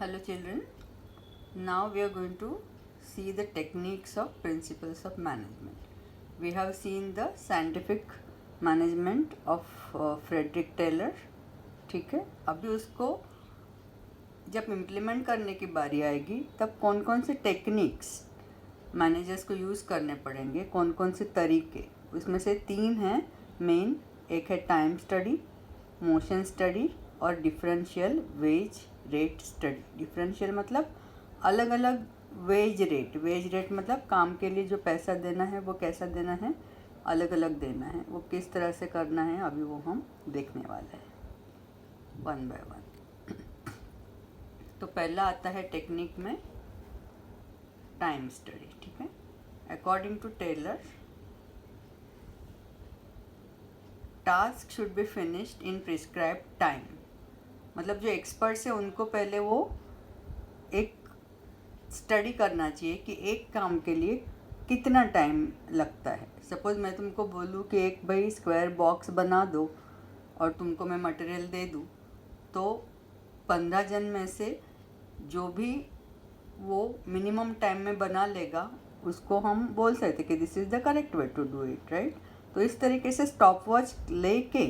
Hello children, now we are going to see the techniques of principles of management. We have seen the scientific management of Frederick Taylor. ठीक है, अभी उसको जब implement करने की बारी आएगी तब कौन कौन से टेक्निक्स मैनेजर्स को यूज़ करने पड़ेंगे, कौन कौन से तरीके. उसमें से 3 हैं मेन. एक है टाइम स्टडी, मोशन स्टडी और differential wage rate study. Differential मतलब अलग अलग वेज रेट मतलब काम के लिए जो पैसा देना है वो कैसा देना है, अलग अलग देना है, वो किस तरह से करना है, अभी वो हम देखने वाले हैं वन बाय वन. तो पहला आता है टेक्निक में टाइम स्टडी. ठीक है, according to Taylor task should be finished in prescribed time. मतलब जो एक्सपर्ट्स हैं उनको पहले वो एक स्टडी करना चाहिए कि एक काम के लिए कितना टाइम लगता है. सपोज़ मैं तुमको बोलूँ कि एक भाई स्क्वायर बॉक्स बना दो और तुमको मैं मटेरियल दे दूँ, तो 15 जन में से जो भी वो मिनिमम टाइम में बना लेगा उसको हम बोल सकते कि this is the correct way to do it, right. तो इस तरीके से स्टॉप वॉच लेके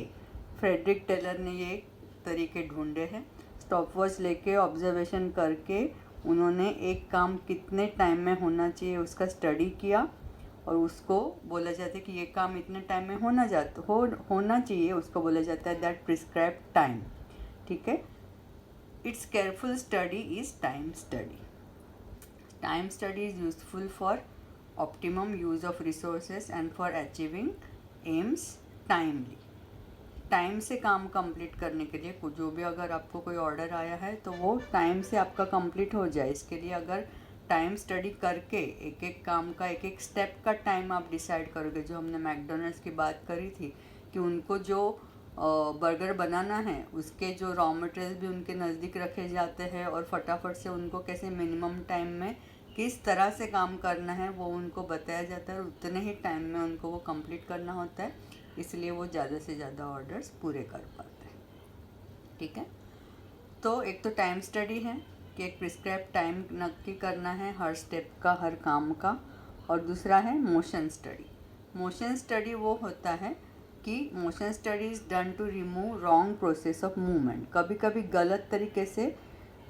फ्रेडरिक टेलर ने ये तरीके ढूंढे हैं. स्टॉप वॉच लेके ऑब्जर्वेशन करके उन्होंने एक काम कितने टाइम में होना चाहिए उसका स्टडी किया और उसको बोला जाता है कि ये काम इतने टाइम में होना चाहिए, उसको बोला जाता है दैट प्रिस्क्राइब्ड टाइम. ठीक है, it's careful study is time study. Time study is useful for optimum use of resources and for achieving AIIMS timely. Time से काम कंप्लीट करने के लिए जो भी अगर आपको कोई ऑर्डर आया है तो वो टाइम से आपका कंप्लीट हो जाए, इसके लिए अगर टाइम स्टडी करके एक एक काम का एक एक स्टेप का टाइम आप डिसाइड करोगे. जो हमने मैकडोनल्ड्स की बात करी थी कि उनको जो बर्गर बनाना है उसके जो रॉ मटेरियल भी उनके नज़दीक रखे जाते हैं और फटाफट से उनको कैसे मिनिमम टाइम में किस तरह से काम करना है वो उनको बताया जाता है और उतने ही टाइम में उनको वो कंप्लीट करना होता है, इसलिए वो ज़्यादा से ज़्यादा ऑर्डर्स पूरे कर पाते हैं. ठीक है, तो एक तो टाइम स्टडी है कि एक प्रिस्क्राइब टाइम नक्की करना है हर स्टेप का, हर काम का. और दूसरा है मोशन स्टडी. मोशन स्टडी वो होता है कि motion study is done to remove wrong process of movement. कभी कभी गलत तरीके से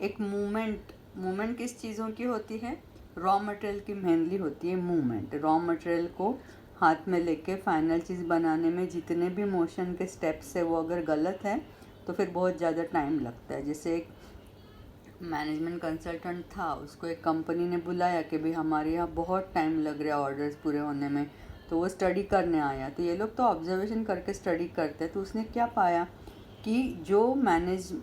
एक मूवमेंट किस चीज़ों की होती है, रॉ मटेरियल की मेनली होती है मूवमेंट. रॉ मटेरियल को हाथ में लेके फाइनल चीज़ बनाने में जितने भी मोशन के स्टेप्स है वो अगर गलत है तो फिर बहुत ज़्यादा टाइम लगता है. जैसे एक मैनेजमेंट कंसल्टेंट था, उसको एक कंपनी ने बुलाया कि भाई हमारे यहाँ बहुत टाइम लग रहा है ऑर्डर्स पूरे होने में, तो वो स्टडी करने आया. तो ये लोग तो ऑब्जर्वेशन करके स्टडी करते हैं. तो उसने क्या पाया कि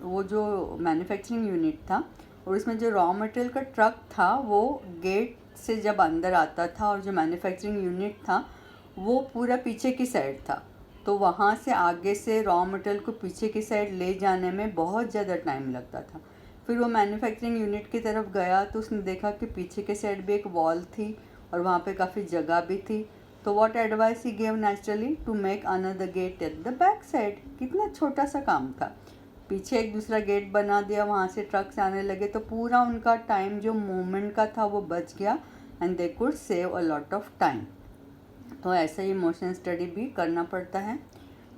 वो जो मैन्युफैक्चरिंग यूनिट था और उसमें जो रॉ मटेरियल का ट्रक था वो गेट से जब अंदर आता था और जो मैन्युफैक्चरिंग यूनिट था वो पूरा पीछे की साइड था. तो वहाँ से आगे से रॉ मटेरियल को पीछे की साइड ले जाने में बहुत ज़्यादा टाइम लगता था. फिर वो मैन्युफैक्चरिंग यूनिट की तरफ गया तो उसने देखा कि पीछे के साइड भी एक वॉल थी और वहाँ पे काफ़ी जगह भी थी. तो what advice he give naturally to make another gate at the back side. कितना छोटा सा काम था, पीछे एक दूसरा गेट बना दिया, वहाँ से ट्रक्स आने लगे तो पूरा उनका टाइम जो मूवमेंट का था वो बच गया and they could save a lot of time. तो ऐसा ही मोशन स्टडी भी करना पड़ता है.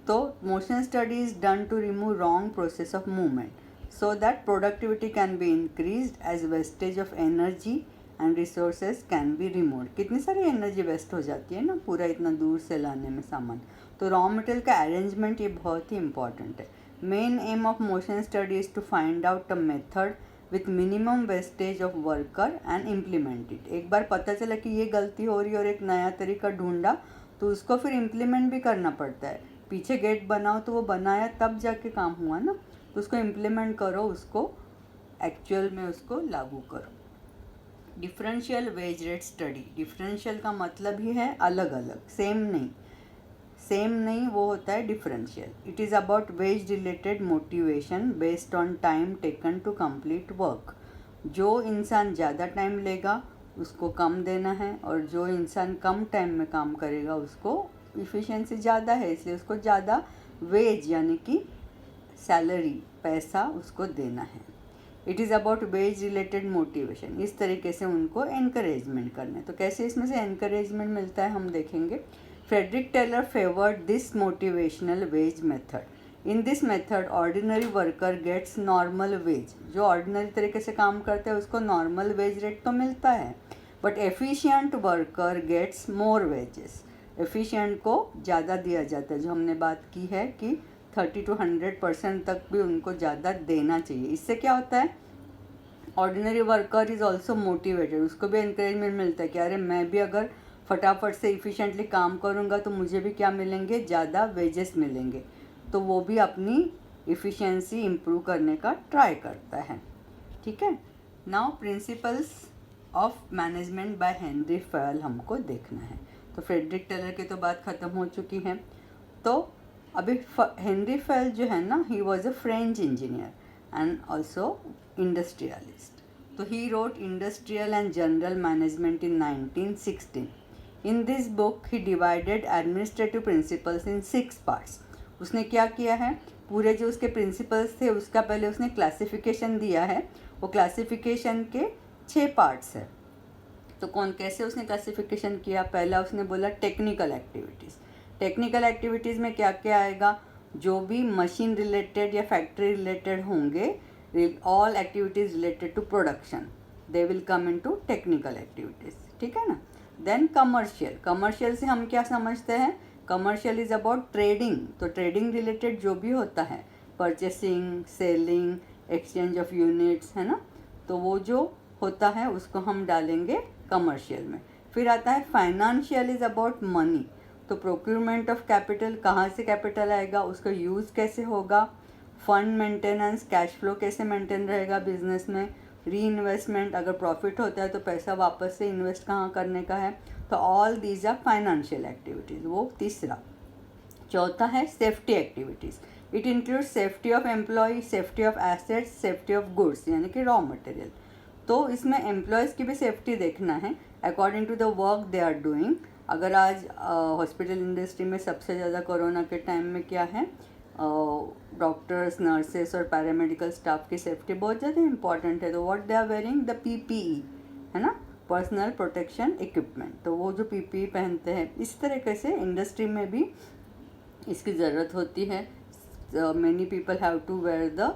तो motion study is done to remove wrong process of movement so that productivity can be increased as wastage of energy and resources can be removed. कितनी सारी energy waste हो जाती है ना पूरा इतना दूर से लाने में सामान. तो रॉ मटेरियल का अरेंजमेंट ये बहुत ही इंपॉर्टेंट है. Main aim of motion study is to find out a method with minimum wastage of worker and implement it. एक बार पता चला कि ये गलती हो रही है और एक नया तरीका ढूंढा तो उसको फिर इम्प्लीमेंट भी करना पड़ता है. पीछे गेट बनाओ तो वो बनाया तब जाके काम हुआ ना, तो उसको इम्प्लीमेंट करो, उसको एक्चुअल में उसको लागू करो. Differential wage rate study. Differential का मतलब ही है अलग अलग, सेम नहीं वो होता है differential. It is about wage related motivation based on time taken to complete work. जो इंसान ज़्यादा टाइम लेगा उसको कम देना है और जो इंसान कम टाइम में काम करेगा उसको इफ़िशिएंसी ज़्यादा है इसलिए उसको ज़्यादा वेज यानी कि सैलरी पैसा उसको देना है. It is about wage related motivation, इस तरीके से उनको एनकरेजमेंट करना। तो कैसे इसमें से एनकरेजमेंट मिलता है हम देखेंगे। Frederick Taylor favoured this motivational wage method. In this method ordinary worker gets normal wage, जो ऑर्डिनरी तरीके से काम करते हैं उसको नॉर्मल वेज रेट तो मिलता है, but efficient worker gets more wages. Efficient को ज़्यादा दिया जाता है, जो हमने बात की है कि 30 to 100% तक भी उनको ज़्यादा देना चाहिए। इससे क्या होता है, ordinary worker is also motivated, उसको भी इंकरेजमेंट मिलता है कि अरे मैं भी अगर फटाफट से इफ़िशेंटली काम करूँगा तो मुझे भी क्या मिलेंगे, ज़्यादा वेजेस मिलेंगे। तो वो भी अपनी इफ़िशेंसी इम्प्रूव करने का ट्राई करता है। ठीक है, now principles of management by Henri Fayol हमको देखना है। तो फ्रेडरिक टेलर की तो बात ख़त्म हो चुकी है। तो अभी हेनरी फयल जो है ना, he was a French engineer and also industrialist. तो he wrote industrial and general management in 1916। In this book he divided administrative principles in 6 parts. उसने क्या किया है, पूरे जो उसके प्रिंसिपल्स थे उसका पहले उसने क्लासिफिकेशन दिया है। वो क्लासिफिकेशन के 6 पार्ट्स है। तो कौन कैसे उसने क्लासिफिकेशन किया, पहला उसने बोला टेक्निकल एक्टिविटीज़। टेक्निकल एक्टिविटीज़ में क्या क्या आएगा, जो भी मशीन रिलेटेड या फैक्ट्री रिलेटेड होंगे, all activities related to production, they will come into technical activities. ठीक है ना। देन कमर्शियल, कमर्शियल से हम क्या समझते हैं, कमर्शियल इज़ अबाउट ट्रेडिंग। तो ट्रेडिंग रिलेटेड जो भी होता है, purchasing, selling, exchange of units, है ना, तो वो जो होता है उसको हम डालेंगे कमर्शियल में। फिर आता है फाइनेंशियल इज़ अबाउट मनी। तो प्रोक्यूरमेंट ऑफ कैपिटल, कहाँ से कैपिटल आएगा, उसका यूज़ कैसे होगा, फंड मेंटेनेंस, कैश फ्लो कैसे मेंटेन रहेगा बिजनेस में, री इन्वेस्टमेंट, अगर प्रॉफिट होता है तो पैसा वापस से इन्वेस्ट कहाँ करने का है। तो all these are financial activities, वो तीसरा। चौथा है safety activities. It include safety of employ, safety of assets, safety of goods, यानी कि रॉ मटेरियल। तो इसमें एम्प्लॉयज़ की भी सेफ्टी देखना है according to the work they are doing. अगर आज हॉस्पिटल इंडस्ट्री में सबसे ज़्यादा कोरोना के टाइम में क्या है, डॉक्टर्स, नर्सेस और पैरामेडिकल स्टाफ की सेफ्टी बहुत ज़्यादा इंपॉर्टेंट है। तो what they are wearing, the PPE, है ना, पर्सनल प्रोटेक्शन इक्विपमेंट। तो वो जो पीपीई पहनते हैं, इस तरीके से इंडस्ट्री में भी इसकी ज़रूरत होती है। Many people have to wear the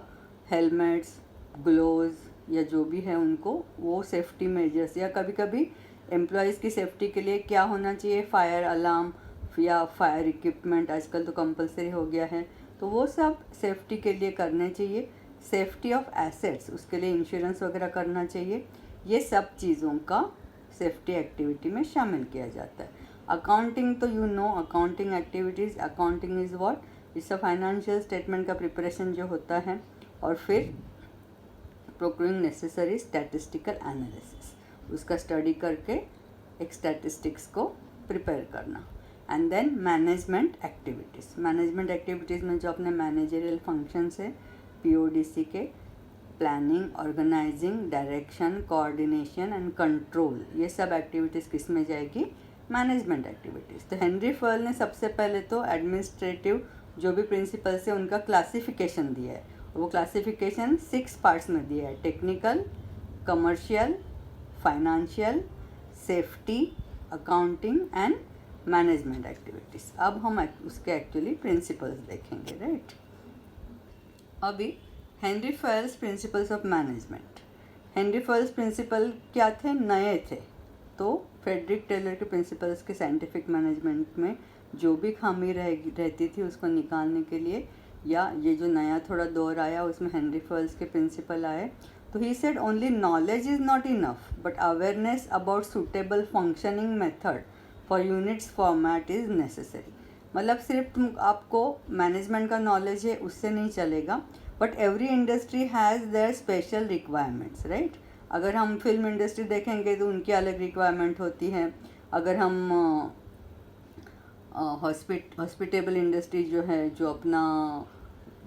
helmets, gloves या जो भी है उनको वो सेफ्टी मेजर्स, या कभी कभी एम्प्लॉयज़ की सेफ्टी के लिए क्या होना चाहिए, फायर अलार्म या फायर इक्विपमेंट आजकल तो कंपलसरी हो गया है, तो वो सब सेफ्टी के लिए करने चाहिए। सेफ्टी ऑफ एसेट्स, उसके लिए इंश्योरेंस वगैरह करना चाहिए। ये सब चीज़ों का सेफ्टी एक्टिविटी में शामिल किया जाता है। अकाउंटिंग तो you know, accounting activities, accounting is what, इससे फाइनेंशियल स्टेटमेंट का प्रिपरेशन जो होता है, और फिर प्रोक्यूरिंग नेसेसरी स्टैटिस्टिकल एनालिसिस, उसका स्टडी करके एक स्टैटिस्टिक्स को प्रिपेयर करना। And then management activities, management activities में जो अपने मैनेजरियल फंक्शंस है पीओडीसी के, planning, organizing, direction, coordination and control, ये सब एक्टिविटीज़ किस में जाएगी, मैनेजमेंट एक्टिविटीज़। तो हेनरी फयल ने सबसे पहले तो एडमिनिस्ट्रेटिव जो भी प्रिंसिपल्स है उनका क्लासिफिकेशन दिया है। वो क्लासिफिकेशन 6 पार्ट्स में दिया है, technical, commercial, financial, safety, accounting and management activities. अब हम उसके एक्चुअली प्रिंसिपल्स देखेंगे, राइट। अभी Henri Fayol's principles of management. Henri Fayol's principle क्या थे, नए थे। तो फ्रेडरिक टेलर के प्रिंसिपल्स के साइंटिफिक मैनेजमेंट में जो भी खामी रहती थी उसको निकालने के लिए, या ये जो नया थोड़ा दौर आया उसमें हेनरी फयल्स के प्रिंसिपल आए। तो he said only knowledge is not enough but awareness about suitable functioning method for units format is necessary. मतलब सिर्फ आपको मैनेजमेंट का नॉलेज है उससे नहीं चलेगा, but every industry has their special requirements, right. अगर हम फिल्म इंडस्ट्री देखेंगे तो उनकी अलग रिक्वायरमेंट होती है। अगर हम हॉस्पिटेबल इंडस्ट्री जो है, जो अपना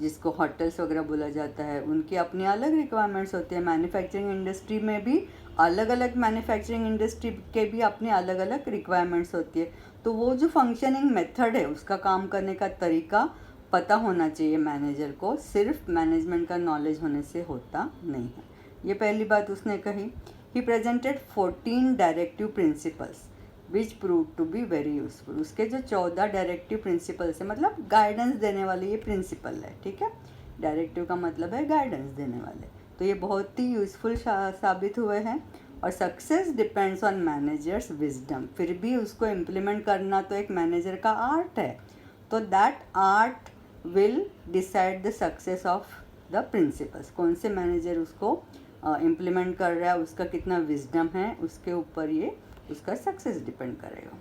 जिसको होटल्स वगैरह बोला जाता है, उनकी अपनी अलग रिक्वायरमेंट्स होती है। मैन्युफैक्चरिंग इंडस्ट्री में भी अलग अलग मैन्युफैक्चरिंग इंडस्ट्री के भी अपनी अलग अलग रिक्वायरमेंट्स होती है। तो वो जो फंक्शनिंग मेथड है, उसका काम करने का तरीका, पता होना चाहिए मैनेजर को, सिर्फ मैनेजमेंट का नॉलेज होने से होता नहीं है। ये पहली बात उसने कही। He presented 14 directive principles which prove to be very useful. उसके जो 14 डायरेक्टिव प्रिंसिपल्स है, मतलब गाइडेंस देने वाले ये प्रिंसिपल है, ठीक है। डायरेक्टिव का मतलब है गाइडेंस देने वाले, तो ये बहुत ही यूजफुल साबित हुए हैं। और success depends on managers wisdom, फिर भी उसको इम्प्लीमेंट करना तो एक मैनेजर का आर्ट है, तो that art will decide the success of the principles. कौन से मैनेजर उसको इम्प्लीमेंट कर रहा है, उसका कितना विजडम है, उसके ऊपर ये उसका सक्सेस डिपेंड करेगा।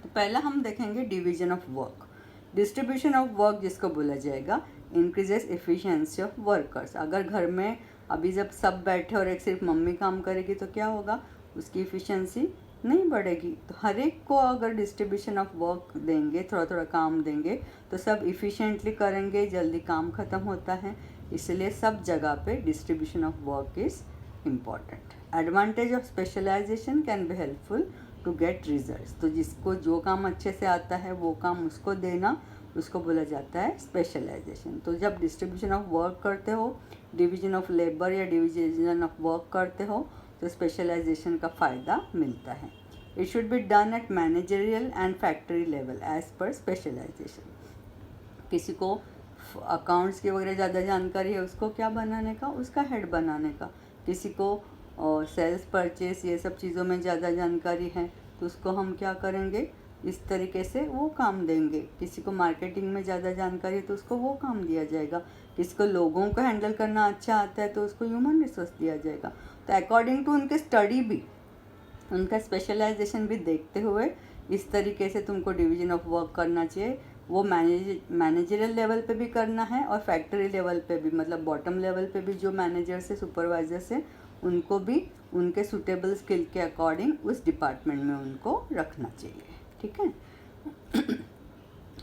तो पहला हम देखेंगे division of work. Distribution of work जिसको बोला जाएगा इंक्रीजेस एफिशिएंसी ऑफ वर्कर्स। अगर घर में अभी जब सब बैठे और एक सिर्फ मम्मी काम करेगी तो क्या होगा, उसकी एफिशिएंसी नहीं बढ़ेगी। तो हर एक को अगर डिस्ट्रीब्यूशन ऑफ वर्क देंगे, थोड़ा थोड़ा काम देंगे, तो सब इफ़िशिएंटली करेंगे, जल्दी काम ख़त्म होता है। इसलिए सब जगह पे distribution of work is important. Advantage of specialization can be helpful to get results. तो जिसको जो काम अच्छे से आता है वो काम उसको देना, उसको बोला जाता है स्पेशलाइजेशन। तो जब डिस्ट्रीब्यूशन ऑफ वर्क करते हो, डिवीजन ऑफ लेबर या डिवीजन ऑफ वर्क करते हो, तो स्पेशलाइजेशन का फ़ायदा मिलता है। It should be done at managerial and factory level as per specialization. किसी को अकाउंट्स की वगैरह ज़्यादा जानकारी है, उसको क्या बनाने का, उसका हेड बनाने का। किसी को सेल्स परचेस ये सब चीज़ों में ज़्यादा जानकारी है, तो उसको हम क्या करेंगे, इस तरीके से वो काम देंगे। किसी को मार्केटिंग में ज़्यादा जानकारी है तो उसको वो काम दिया जाएगा। किसी को लोगों को हैंडल करना अच्छा आता है तो उसको ह्यूमन रिसोर्स दिया जाएगा। तो अकॉर्डिंग टू उनके स्टडी भी, उनका स्पेशलाइजेशन भी देखते हुए इस तरीके से तुमको डिवीजन ऑफ वर्क करना चाहिए। वो मैनेजरियल लेवल पे भी करना है और फैक्ट्री लेवल पे भी, मतलब बॉटम लेवल पे भी जो मैनेजर से सुपरवाइजर से, उनको भी उनके सूटेबल स्किल के अकॉर्डिंग उस डिपार्टमेंट में उनको रखना चाहिए, ठीक है।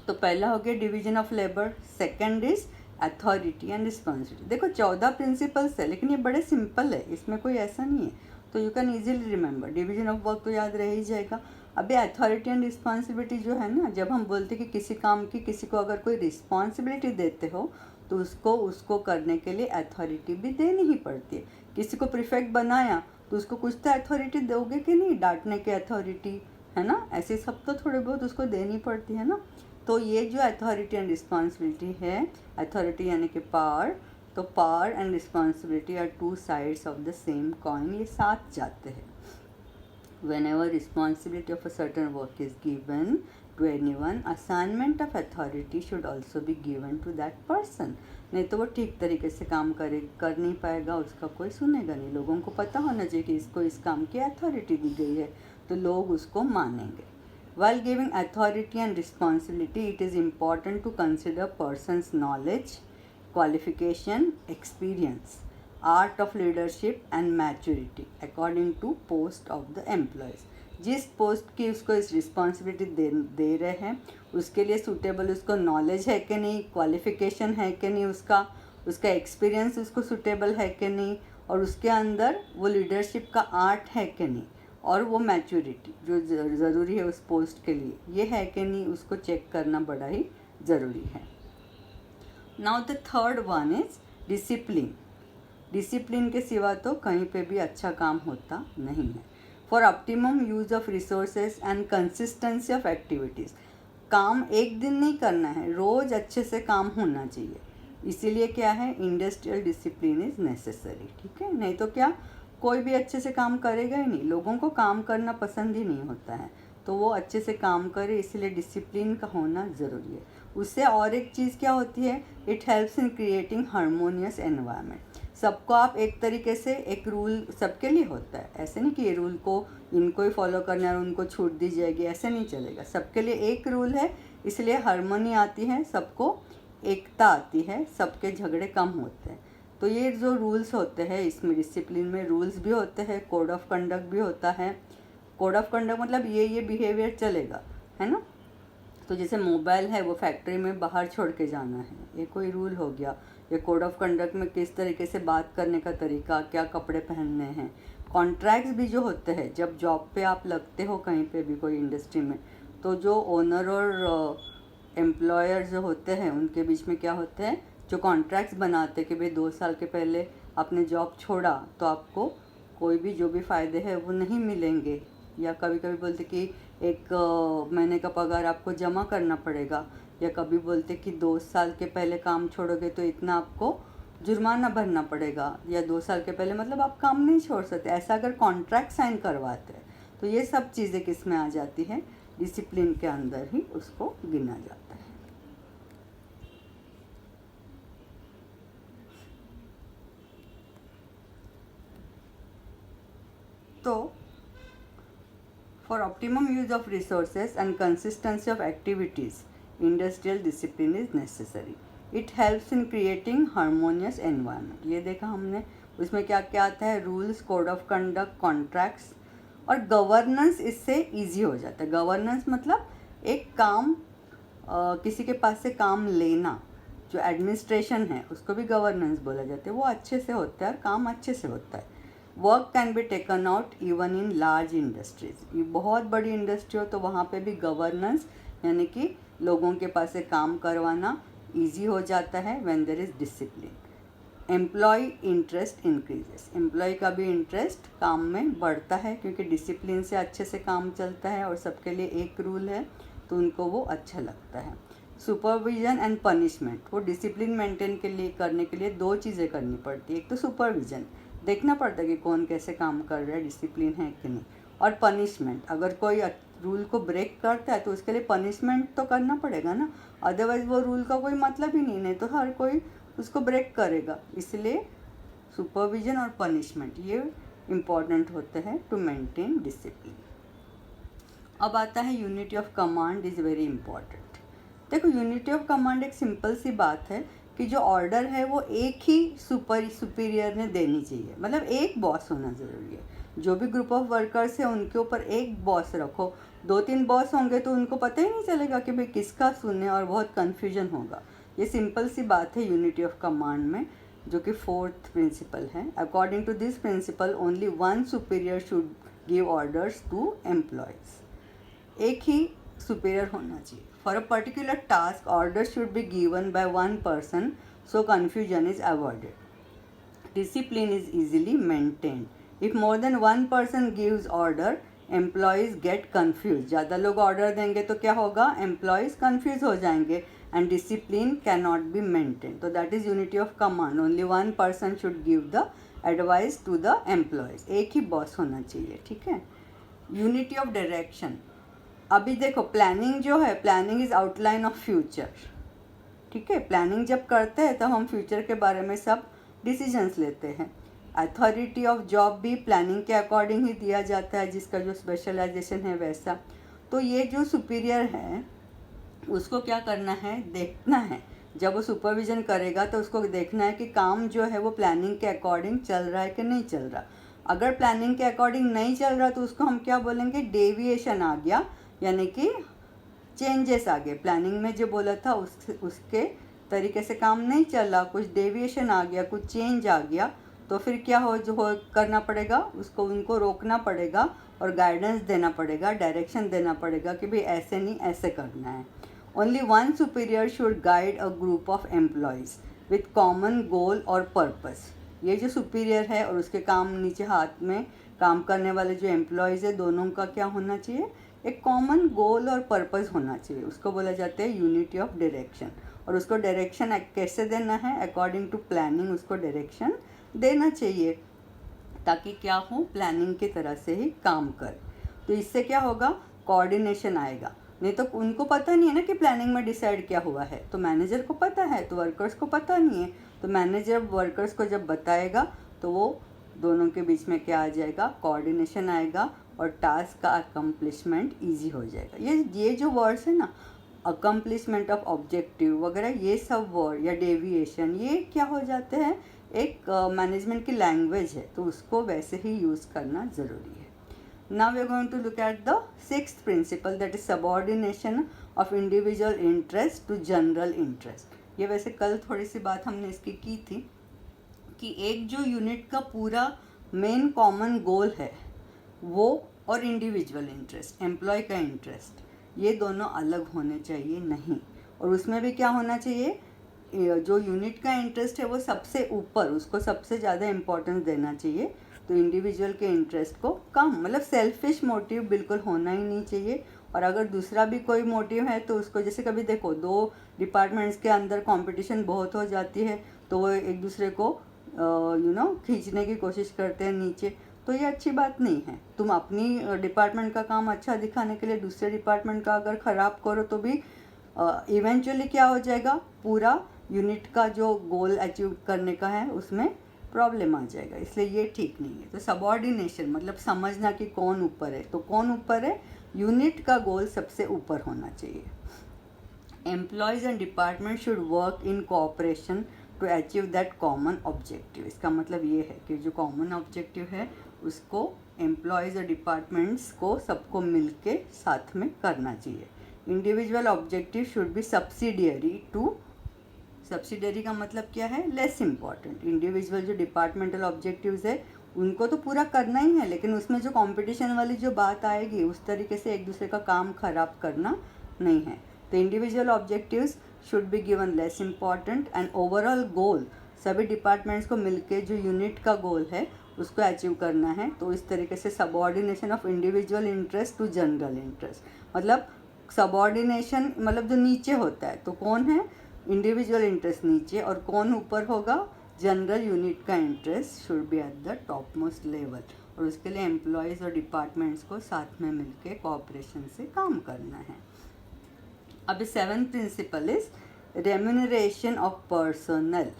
तो पहला हो गया division of labour. Second is authority and responsibility. देखो 14 प्रिंसिपल्स है, लेकिन ये बड़े सिंपल है, इसमें कोई ऐसा नहीं है, तो you can easily remember. Division of work तो याद रह ही जाएगा। अभी अथॉरिटी एंड रिस्पॉन्सिबिलिटी जो है ना, जब हम बोलते कि किसी काम की किसी को अगर कोई रिस्पॉन्सिबिलिटी देते हो तो उसको करने के लिए अथॉरिटी भी देनी ही पड़ती है। किसी को प्रीफेक्ट बनाया तो उसको कुछ तो अथॉरिटी दोगे कि नहीं, डांटने की अथॉरिटी, है ना, ऐसे सब तो थोड़े बहुत उसको देनी पड़ती है ना। तो ये जो अथॉरिटी एंड रिस्पॉन्सिबिलिटी है, अथॉरिटी यानी कि पावर, तो power and responsibility are two sides of the same coin, ये साथ जाते हैं। Whenever responsibility of a certain work is given to anyone, assignment of authority should also be given to that person. नहीं तो वो ठीक तरीके से काम कर नहीं पाएगा, उसका कोई सुनेगा नहीं। लोगों को पता होना चाहिए कि इसको इस काम की अथॉरिटी दी गई है, तो लोग उसको मानेंगे। While giving authority and responsibility, it is important to consider person's knowledge, qualification, experience, art of leadership and maturity according to post of the employees. जिस पोस्ट की उसको इस रिस्पॉन्सिबिलिटी दे रहे हैं, उसके लिए सूटेबल उसको नॉलेज है कि नहीं, क्वालिफिकेशन है कि नहीं, उसका एक्सपीरियंस उसको सूटेबल है कि नहीं, और उसके अंदर वो लीडरशिप का आर्ट है कि नहीं, और वो मैच्योरिटी जो ज़रूरी है उस पोस्ट के लिए, ये है कि नहीं, उसको चेक करना बड़ा ही ज़रूरी है। Now the third one is discipline. Discipline के सिवा तो कहीं पे भी अच्छा काम होता नहीं है। For optimum use of resources and consistency of activities, काम एक दिन नहीं करना है, रोज़ अच्छे से काम होना चाहिए। इसीलिए क्या है, इंडस्ट्रियल डिसिप्लिन इज़ नेसेसरी, ठीक है। नहीं तो क्या, कोई भी अच्छे से काम करेगा ही नहीं। लोगों को काम करना पसंद ही नहीं होता है, तो वो अच्छे से काम करे, इसलिए डिसिप्लिन का होना ज़रूरी है। उससे और एक चीज़ क्या होती है, it helps in creating harmonious environment. सबको आप एक तरीके से, एक रूल सबके लिए होता है, ऐसे नहीं कि ये रूल को इनको ही फॉलो करना है और उनको छूट दी जाएगी, ऐसे नहीं चलेगा। सबके लिए एक रूल है, इसलिए हार्मनी आती है, सबको एकता आती है, सबके झगड़े कम होते हैं। तो ये जो रूल्स होते हैं, इसमें डिसिप्लिन में रूल्स भी होते हैं, कोड ऑफ कंडक्ट भी होता है। कोड ऑफ कंडक्ट मतलब ये बिहेवियर चलेगा, है ना। तो जैसे मोबाइल है, वो फैक्ट्री में बाहर छोड़ के जाना है, ये कोई रूल हो गया। ये कोड ऑफ कंडक्ट में किस तरीके से बात करने का तरीका, क्या कपड़े पहनने हैं। कॉन्ट्रैक्ट्स भी जो होते हैं, जब जॉब पे आप लगते हो कहीं पे भी कोई इंडस्ट्री में, तो जो ओनर और एम्प्लॉयर जो होते हैं उनके बीच में क्या होते हैं, जो कॉन्ट्रैक्ट्स बनाते हैं कि भाई 2 साल के पहले आपने जॉब छोड़ा तो आपको कोई भी जो भी फ़ायदे हैं वो नहीं मिलेंगे, या कभी कभी बोलते कि 1 महीने का पगार आपको जमा करना पड़ेगा, या कभी बोलते कि 2 साल के पहले काम छोड़ोगे तो इतना आपको जुर्माना भरना पड़ेगा, या 2 साल के पहले मतलब आप काम नहीं छोड़ सकते। ऐसा अगर कॉन्ट्रैक्ट साइन करवाते हैं तो ये सब चीज़ें किस में आ जाती हैं, डिसिप्लिन के अंदर ही उसको गिना जाता है। तो for optimum use of resources and consistency of activities, industrial discipline is necessary. It helps in creating harmonious environment. ये देखा हमने, उसमें क्या क्या आता है, rules, code of conduct, contracts और गवर्नेंस। इससे इजी हो जाता है। गवर्नेंस मतलब एक काम किसी के पास से काम लेना, जो एडमिनिस्ट्रेशन है उसको भी गवर्नेंस बोला जाता है, वो अच्छे से होता है, काम अच्छे से होता है। Work can be taken out even in large industries. ये बहुत बड़ी इंडस्ट्री हो तो वहाँ पे भी गवर्नेंस यानी कि लोगों के पास से काम करवाना ईजी हो जाता है when there is discipline. Employ interest increases. Employ का भी इंटरेस्ट काम में बढ़ता है क्योंकि डिसिप्लिन से अच्छे से काम चलता है और सबके लिए एक रूल है तो उनको वो अच्छा लगता है। Supervision and punishment. वो डिसिप्लिन मेंटेन के लिए करने के लिए 2 चीज़ें करनी पड़ती है। एक तो सुपरविजन, देखना पड़ता है कि कौन कैसे काम कर रहा है, डिसिप्लिन है कि नहीं। और पनिशमेंट, अगर कोई रूल को ब्रेक करता है तो उसके लिए पनिशमेंट तो करना पड़ेगा ना, अदरवाइज वो रूल का कोई मतलब ही नहीं तो हर कोई उसको ब्रेक करेगा। इसलिए सुपरविजन और पनिशमेंट ये इम्पॉर्टेंट होते हैं टू मेंटेन डिसिप्लिन। अब आता है unity of command is very important. देखो, यूनिटी ऑफ कमांड एक सिंपल सी बात है कि जो ऑर्डर है वो एक ही सुपीरियर ने देनी चाहिए, मतलब एक बॉस होना ज़रूरी है। जो भी ग्रुप ऑफ वर्कर्स है उनके ऊपर एक बॉस रखो, 2-3 बॉस होंगे तो उनको पता ही नहीं चलेगा कि भाई किसका सुने और बहुत कन्फ्यूजन होगा। ये सिंपल सी बात है यूनिटी ऑफ कमांड में, जो कि 4th प्रिंसिपल है। According to this principle only 1 superior should give orders to employees. एक ही सुपीरियर होना चाहिए। For a particular task order should be given by 1 person so confusion is avoided. Discipline is easily maintained. If more than 1 person gives order, employees get confused. ज़्यादा लोग order देंगे तो क्या होगा, एम्प्लॉयज़ कन्फ्यूज हो जाएंगे and discipline can not be maintain. तो that is unity of command. Only 1 person should give the advice to the employees. एक ही बॉस होना चाहिए, ठीक है। Unity of direction. अभी देखो, प्लानिंग जो है, planning is outline of future, ठीक है। प्लानिंग जब करते हैं तब हम फ्यूचर के बारे में सब डिसीजंस लेते हैं। अथॉरिटी ऑफ जॉब भी प्लानिंग के अकॉर्डिंग ही दिया जाता है, जिसका जो स्पेशलाइजेशन है वैसा। तो ये जो सुपीरियर है उसको क्या करना है, देखना है। जब वो सुपरविजन करेगा तो उसको देखना है कि काम जो है वो प्लानिंग के अकॉर्डिंग चल रहा है कि नहीं चल रहा। अगर प्लानिंग के अकॉर्डिंग नहीं चल रहा तो उसको हम क्या बोलेंगे, डेविएशन आ गया, यानी कि चेंजेस आ गए। प्लानिंग में जो बोला था उसके तरीके से काम नहीं चल रहा, कुछ डेविएशन आ गया, कुछ चेंज आ गया, तो फिर क्या हो करना पड़ेगा, उसको उनको रोकना पड़ेगा और गाइडेंस देना पड़ेगा, डायरेक्शन देना पड़ेगा कि भाई ऐसे नहीं ऐसे करना है। Only 1 superior should guide a group of employees with common goal और पर्पस। ये जो सुपीरियर है और उसके काम नीचे हाथ में काम करने वाले जो एम्प्लॉयज़ है, दोनों का क्या होना चाहिए, एक कॉमन गोल और पर्पस होना चाहिए। उसको बोला जाता है यूनिटी ऑफ डायरेक्शन। और उसको डायरेक्शन कैसे देना है, अकॉर्डिंग टू प्लानिंग उसको डायरेक्शन देना चाहिए, ताकि क्या हो, प्लानिंग की तरह से ही काम करे। तो इससे क्या होगा, कोऑर्डिनेशन आएगा। नहीं तो उनको पता नहीं है ना कि प्लानिंग में डिसाइड क्या हुआ है, तो मैनेजर को पता है तो वर्कर्स को पता नहीं है। तो मैनेजर वर्कर्स को जब बताएगा तो वो दोनों के बीच में क्या आ जाएगा, कोऑर्डिनेशन आएगा और टास्क का अकम्प्लिशमेंट ईजी हो जाएगा। ये जो वर्ड्स है ना, अकम्प्लिशमेंट ऑफ ऑब्जेक्टिव वगैरह, ये सब वर्ड या डेविएशन, ये क्या हो जाते हैं, एक मैनेजमेंट की लैंग्वेज है, तो उसको वैसे ही यूज़ करना ज़रूरी है। Now we are going to look at the 6th principle, that is subordination of individual interest to general interest. ये वैसे कल थोड़ी सी बात हमने इसकी की थी कि एक जो यूनिट का पूरा मेन कॉमन गोल है वो और इंडिविजुअल इंटरेस्ट, एम्प्लॉय का इंटरेस्ट, ये दोनों अलग होने चाहिए नहीं। और उसमें भी क्या होना चाहिए, जो यूनिट का इंटरेस्ट है वो सबसे ऊपर, उसको सबसे ज़्यादा इम्पोर्टेंस देना चाहिए। तो इंडिविजुअल के इंटरेस्ट को कम, मतलब सेल्फिश मोटिव बिल्कुल होना ही नहीं चाहिए। और अगर दूसरा भी कोई मोटिव है तो उसको, जैसे कभी देखो 2 डिपार्टमेंट्स के अंदर कंपटीशन बहुत हो जाती है तो वो एक दूसरे को खींचने की कोशिश करते हैं नीचे, तो ये अच्छी बात नहीं है। तुम अपनी डिपार्टमेंट का काम अच्छा दिखाने के लिए दूसरे डिपार्टमेंट का अगर ख़राब करो तो भी इवेंचुअली क्या हो जाएगा, पूरा यूनिट का जो गोल अचीव करने का है उसमें प्रॉब्लम आ जाएगा, इसलिए ये ठीक नहीं है। तो सबऑर्डिनेशन मतलब समझना कि कौन ऊपर है, तो कौन ऊपर है, यूनिट का गोल सबसे ऊपर होना चाहिए। Employees and department should work in cooperation to achieve that common objective. इसका मतलब ये है कि जो कॉमन ऑब्जेक्टिव है उसको एम्प्लॉयज़ और डिपार्टमेंट्स को सबको मिलके साथ में करना चाहिए। Individual objective should be subsidiary to, subsidiary का मतलब क्या है, लेस इम्पॉर्टेंट। इंडिविजुअल जो डिपार्टमेंटल ऑब्जेक्टिव्स है उनको तो पूरा करना ही है, लेकिन उसमें जो कंपटीशन वाली जो बात आएगी उस तरीके से एक दूसरे का काम खराब करना नहीं है। तो individual objectives should be given less important and overall goal सभी डिपार्टमेंट्स को मिलके जो यूनिट का गोल है उसको अचीव करना है। तो इस तरीके से subordination of individual interest to general interest, मतलब सबऑर्डिनेशन मतलब जो नीचे होता है तो कौन है, इंडिविजुअल इंटरेस्ट नीचे, और कौन ऊपर होगा, जनरल यूनिट का interest should be at the top most level. और उसके लिए एम्प्लॉयज़ और डिपार्टमेंट्स को साथ में मिलके कोऑपरेशन से काम करना है। अब 7th principle is remuneration of personnel.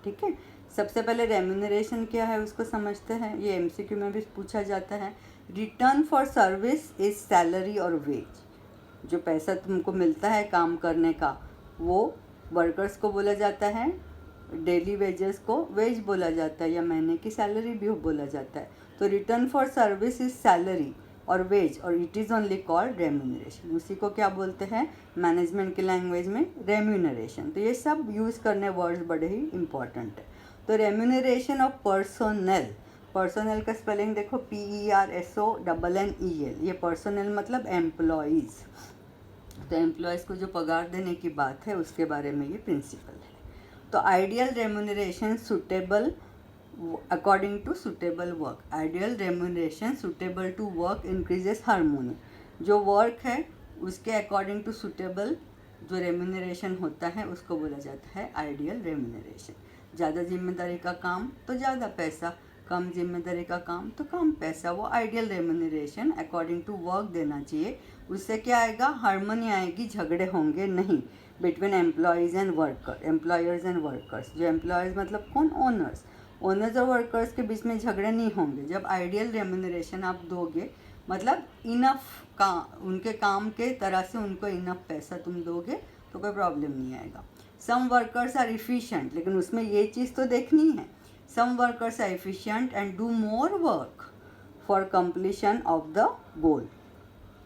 ठीक है, सबसे पहले रेम्यूनरेशन क्या है उसको समझते हैं, ये MCQ में भी पूछा जाता है। Return for service is salary और वेज। जो पैसा तुमको मिलता है काम करने का वो वर्कर्स को बोला जाता है, डेली वेजेस को वेज बोला जाता है, या महीने की सैलरी भी बोला जाता है। तो return for service is salary और वेज, और it is only called remuneration. उसी को क्या बोलते हैं मैनेजमेंट की लैंग्वेज में, रेम्यूनरेशन। तो ये सब यूज़ करने वर्ड्स बड़े ही इंपॉर्टेंट है। तो रेम्यूनरेशन ऑफ पर्सोनेल, पर्सोनेल का स्पेलिंग देखो PERSONNEL। ये पर्सोनेल मतलब एम्प्लॉयज़। तो एम्प्लॉयज़ को जो पगार देने की बात है उसके बारे में ये प्रिंसिपल है। तो ideal remuneration suitable according to suitable work, ideal remuneration suitable to work increases harmony. जो वर्क है उसके अकॉर्डिंग टू सुटेबल जो रेम्यूनरेशन होता है उसको बोला जाता है आइडियल रेम्यूनरेशन। ज़्यादा जिम्मेदारी का काम तो ज़्यादा पैसा, कम जिम्मेदारी का काम तो कम पैसा, वो ideal remuneration according to work देना चाहिए। उससे क्या आएगा, हार्मनी आएगी, झगड़े होंगे नहीं between employees and worker, employers and workers. जो एम्प्लॉयर्स मतलब कौन, ओनर्स, ओनर्स और वर्कर्स के बीच में झगड़े नहीं होंगे। जब आइडियल रेम्यूनरेशन आप दोगे मतलब इनफ का, उनके काम के तरह से उनको इनफ पैसा तुम दोगे तो कोई प्रॉब्लम नहीं आएगा। सम वर्कर्स आर इफ़िशिएंट, लेकिन उसमें ये चीज़ तो देखनी है, some workers are efficient and do more work for completion of the goal.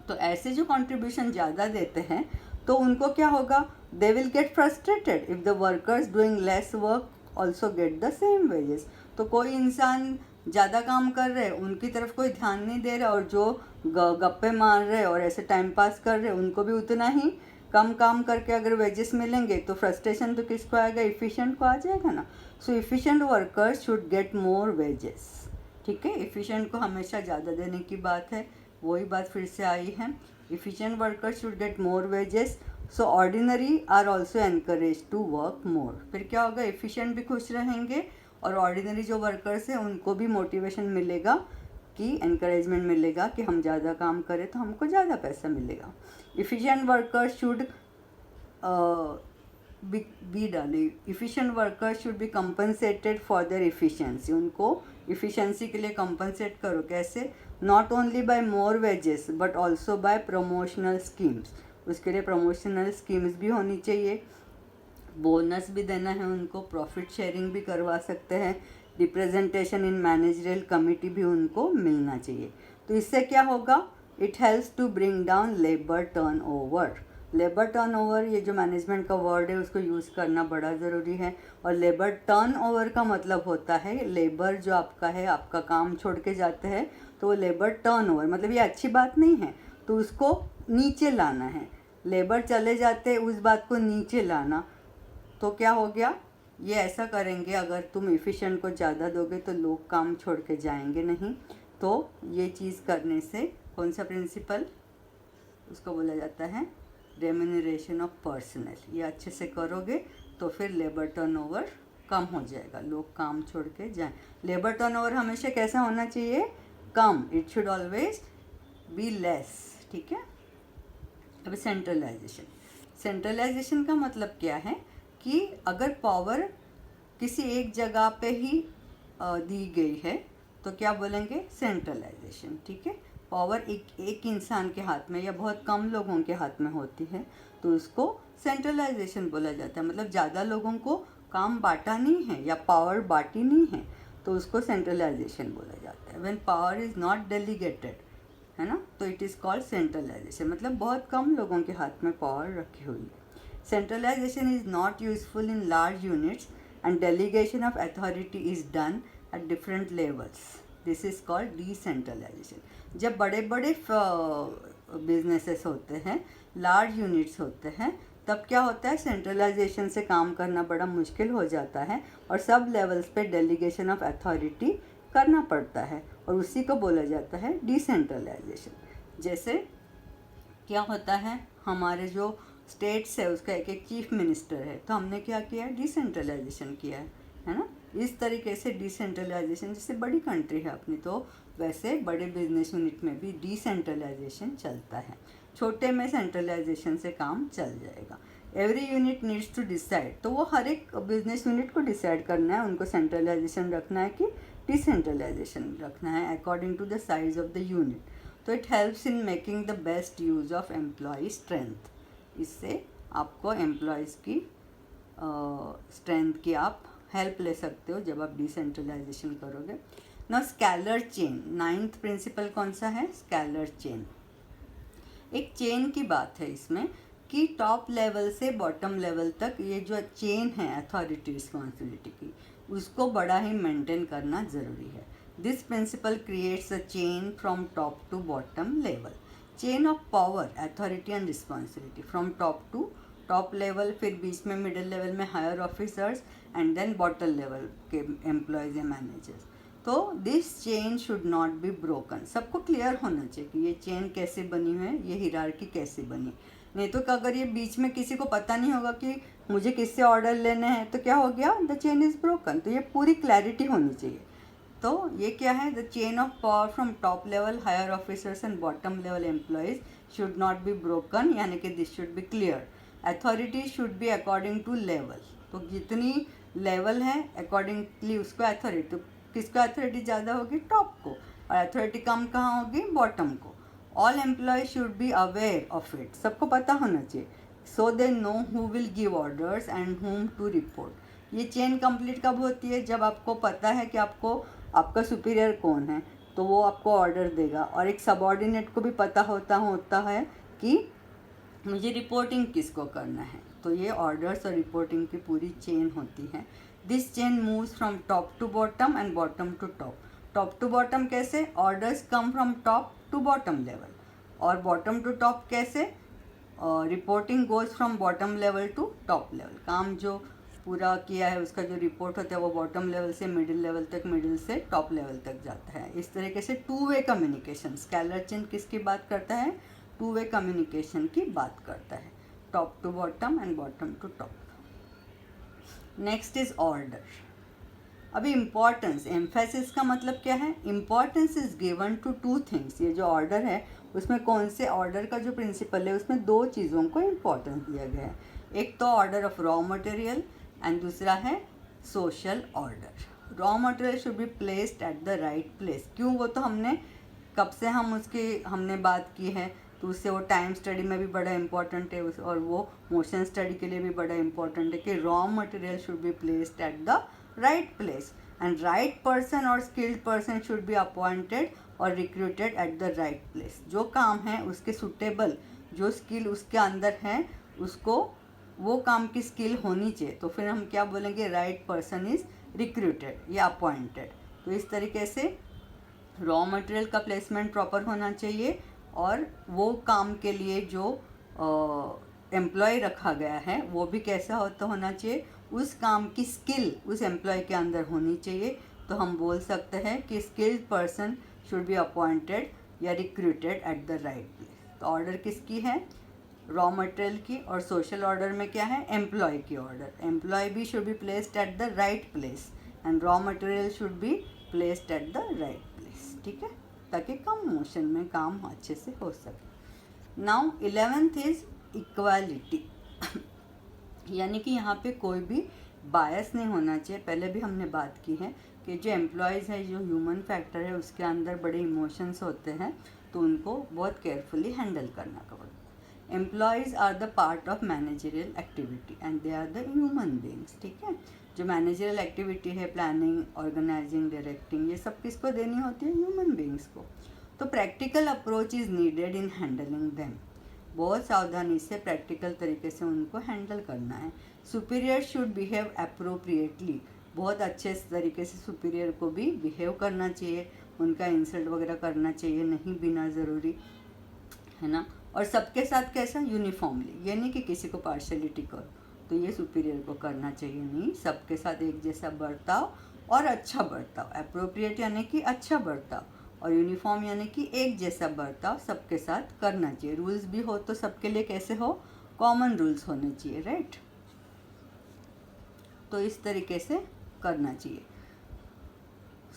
तो ऐसे जो कंट्रीब्यूशन ज़्यादा देते हैं तो उनको क्या होगा, they will get frustrated if the workers doing lace work also get the same wages. तो कोई इंसान ज़्यादा काम कर रहे, उनकी तरफ कोई ध्यान नहीं दे रहा, और जो गप्पे मार रहे और ऐसे टाइम पास कर रहे उनको भी उतना ही कम काम करके अगर वेजेस मिलेंगे तो फ्रस्ट्रेशन तो किसको आएगा, इफ़िशिएंट को आ जाएगा ना। So efficient workers should get more wages. ठीक है, इफ़िशिएंट को हमेशा ज़्यादा देने की बात है, वही बात फिर से आई है, efficient workers should get more wages. So ordinary are also encourage to work more. फिर क्या होगा, एफिशिएंट भी खुश रहेंगे और ऑर्डिनरी जो वर्कर्स हैं उनको भी मोटिवेशन मिलेगा, कि एनकरेजमेंट मिलेगा कि हम ज़्यादा काम करें तो हमको ज़्यादा पैसा मिलेगा। इफ़िशिएंट वर्कर्स शुड बी डाली, efficient workers should be compensated for their efficiency. उनको इफ़िशिएंसी के लिए कंपनसेट करो, कैसे, not only by more wages but also by promotional schemes. उसके लिए प्रमोशनल स्कीम्स भी होनी चाहिए, बोनस भी देना है उनको, प्रॉफिट शेयरिंग भी करवा सकते हैं, रिप्रेजेंटेशन इन मैनेजरियल कमिटी भी उनको मिलना चाहिए। तो इससे क्या होगा, it helps to bring down labour turnover. Labour turnover ये जो मैनेजमेंट का वर्ड है उसको यूज़ करना बड़ा ज़रूरी है। और लेबर टर्नओवर का मतलब होता है लेबर जो आपका है, आपका काम छोड़ के जाते हैं तो वो लेबर टर्नओवर, मतलब ये अच्छी बात नहीं है, तो उसको नीचे लाना है। लेबर चले जाते उस बात को नीचे लाना, तो क्या हो गया, ये ऐसा करेंगे अगर तुम एफिशिएंट को ज़्यादा दोगे तो लोग काम छोड़ के जाएंगे नहीं। तो ये चीज़ करने से कौन सा प्रिंसिपल, उसको बोला जाता है रेम्यूनरेशन ऑफ पर्सनल। ये अच्छे से करोगे तो फिर लेबर टर्नओवर कम हो जाएगा, लोग काम छोड़ के जाएं। लेबर टर्नओवर हमेशा कैसा होना चाहिए, कम, it should always be less, ठीक है। अब सेंट्रलाइजेशन, सेंट्रलाइजेशन का मतलब क्या है कि अगर पावर किसी एक जगह पे ही दी गई है तो क्या बोलेंगे, सेंट्रलाइजेशन, ठीक है। पावर एक इंसान के हाथ में या बहुत कम लोगों के हाथ में होती है तो उसको सेंट्रलाइजेशन बोला जाता है। मतलब ज़्यादा लोगों को काम बांटा नहीं है या पावर बांटी नहीं है तो उसको सेंट्रलाइजेशन बोला जाता है। When power is not delegated, है ना, तो इट इज़ कॉल्ड सेंट्रलाइजेशन, मतलब बहुत कम लोगों के हाथ में पावर रखी हुई है। Centralization is not useful in large units and delegation of authority is done at different levels. This is called decentralization. जब बड़े बड़े बिजनेसेस होते हैं, लार्ज यूनिट्स होते हैं, तब क्या होता है, सेंट्रलाइजेशन से काम करना बड़ा मुश्किल हो जाता है और सब लेवल्स पे डेलीगेशन ऑफ अथॉरिटी करना पड़ता है और उसी को बोला जाता है डिसेंट्रलाइजेशन। जैसे क्या होता है, हमारे जो स्टेट्स है उसका एक एक चीफ मिनिस्टर है, तो हमने क्या किया, डिसेंट्रलाइजेशन किया है ना। इस तरीके से डिसेंट्रलाइजेशन, जैसे बड़ी कंट्री है अपनी तो वैसे बड़े बिजनेस यूनिट में भी डिसेंट्रलाइजेशन चलता है, छोटे में सेंट्रलाइजेशन से काम चल जाएगा। Every unit needs to decide, तो वो हर एक बिजनेस यूनिट को डिसाइड करना है उनको सेंट्रलाइजेशन रखना है कि डिसेंट्रलाइजेशन रखना है according to the size of the unit. तो it helps in making the best use of employee strength. इससे आपको एम्प्लॉयज़ की स्ट्रेंथ की आप हेल्प ले सकते हो जब आप डिसेंट्रलाइजेशन करोगे ना। स्केलर चेन, 9th प्रिंसिपल कौन सा है, स्केलर चेन। एक चेन की बात है इसमें कि टॉप लेवल से बॉटम लेवल तक ये जो चेन है अथॉरिटी रिस्पॉन्सिबिलिटी की, उसको बड़ा ही मेंटेन करना ज़रूरी है। This principle creates a chain from top to bottom level, chain of power, authority and responsibility from top to top level, फिर बीच में मिडिल लेवल में higher officers and then bottom level के एम्प्लॉयज़ या managers. तो this chain should not be broken. सबको clear होना चाहिए कि ये चेन कैसे बनी है, ये हिरार्की कैसे बनी, नहीं तो अगर ये बीच में किसी को पता नहीं होगा कि मुझे किससे ऑर्डर लेने हैं तो क्या हो गया, द चेन इज़ ब्रोकन। तो ये पूरी क्लैरिटी होनी चाहिए। तो ये क्या है, the chain of power from top level higher officers and bottom level employees should not be broken, यानी कि this should be clear. Authority should be according to level, तो जितनी लेवल है अकॉर्डिंगली उसको अथॉरिटी, तो किसको अथॉरिटी ज़्यादा होगी, टॉप को, और अथॉरिटी कम कहाँ होगी, बॉटम को। All employee should be aware of it, सबको पता होना चाहिए, so they know who will give orders and whom to report. ये चेन कंप्लीट कब होती है, जब आपको पता है कि आपको आपका सुपीरियर कौन है तो वो आपको ऑर्डर देगा, और एक सबऑर्डिनेट को भी पता होता है कि मुझे रिपोर्टिंग किसको करना है। तो ये ऑर्डर्स और रिपोर्टिंग की पूरी चेन होती है। This chain moves from top to bottom and bottom to top. Top to bottom कैसे, orders come from top to bottom level, और बॉटम टू टॉप कैसे, reporting goes from bottom level to top level. काम जो पूरा किया है उसका जो रिपोर्ट होता है वो बॉटम लेवल से मिडिल लेवल तक, मिडिल से टॉप लेवल तक जाता है। इस तरीके से two way communication, scalar chain किसकी बात करता है, टू वे कम्युनिकेशन की बात करता है, top to bottom and bottom to top. Next is order. अभी इम्पॉर्टेंस, एम्फेसिस का मतलब क्या है, importance is given to two things. ये जो ऑर्डर है उसमें कौन से ऑर्डर का जो प्रिंसिपल है उसमें दो चीज़ों को इम्पॉर्टेंस दिया गया है, एक तो order of raw material and दूसरा है social order. Raw material should be placed at the right place. क्यों, वो तो हमने कब से हमने बात की है, तो उससे वो टाइम स्टडी में भी बड़ा इम्पॉर्टेंट है और वो मोशन स्टडी के लिए भी बड़ा इम्पॉर्टेंट है कि raw material should be placed at the right place and right person और skilled person should be appointed और recruited at the right place. जो काम है उसके सुटेबल, जो स्किल उसके अंदर है उसको वो काम की स्किल होनी चाहिए, तो फिर हम क्या बोलेंगे, राइट पर्सन इज़ रिक्रूटेड या अपॉइंटेड। तो इस तरीके से रॉ मटेरियल का प्लेसमेंट प्रॉपर होना चाहिए और वो काम के लिए जो एम्प्लॉय रखा गया है वो भी कैसा होना चाहिए, उस काम की स्किल उस एम्प्लॉय के अंदर होनी चाहिए। तो हम बोल सकते हैं कि skilled person should be appointed या recruited at the right place. तो ऑर्डर किसकी है, रॉ मटेरियल की, और सोशल ऑर्डर में क्या है, एम्प्लॉय की ऑर्डर। एम्प्लॉय भी should be placed at the right place and raw material should be placed at the right place, ठीक है, ताकि कम मोशन में काम अच्छे से हो सके। नाउ 11th इज इक्वालिटी यानी कि यहाँ पे कोई भी बायस नहीं होना चाहिए। पहले भी हमने बात की है कि जो एम्प्लॉयज़ है, जो ह्यूमन फैक्टर है, उसके अंदर बड़े इमोशंस होते हैं, तो उनको बहुत केयरफुली हैंडल करना पड़ेगा। Employees are the part of managerial activity and they are the human beings, ठीक है। जो मैनेजरियल एक्टिविटी है, प्लानिंग, ऑर्गेनाइजिंग, डायरेक्टिंग, ये सब किसको देनी होती है, ह्यूमन बीइंग्स को। तो practical approach is needed in handling them. बहुत सावधानी से प्रैक्टिकल तरीके से उनको हैंडल करना है। सुपीरियर शुड बिहेव अप्रोप्रिएटली, बहुत अच्छे तरीके से सुपीरियर को भी बिहेव करना चाहिए, उनका इंसल्ट वगैरह करना चाहिए नहीं बिना ज़रूरी, है ना। और सबके साथ कैसा, यूनिफॉर्मली, ये नहीं कि किसी को पार्शलिटी करो, तो ये सुपीरियर को करना चाहिए नहीं। सबके साथ एक जैसा बर्ताव और अच्छा बर्ताव। अप्रोप्रिएट यानी कि अच्छा बर्ताव, और यूनिफॉर्म यानी कि एक जैसा बर्ताव सबके साथ करना चाहिए। रूल्स भी हो तो सबके लिए कैसे हो, कॉमन रूल्स होने चाहिए, राइट। तो इस तरीके से करना चाहिए।